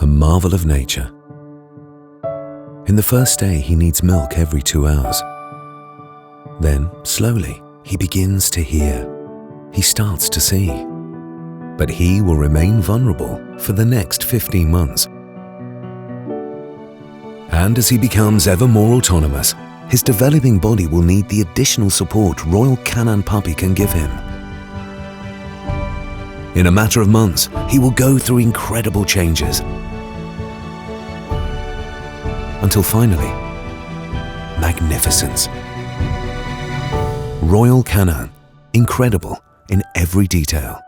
a marvel of nature. In the first day, he needs milk every 2 hours. Then, slowly, he begins to hear. He starts to see. But he will remain vulnerable for the next 15 months. And as he becomes ever more autonomous, his developing body will need the additional support Royal Canin Puppy can give him. In a matter of months, he will go through incredible changes. Until finally, magnificence. Royal Canin, incredible in every detail.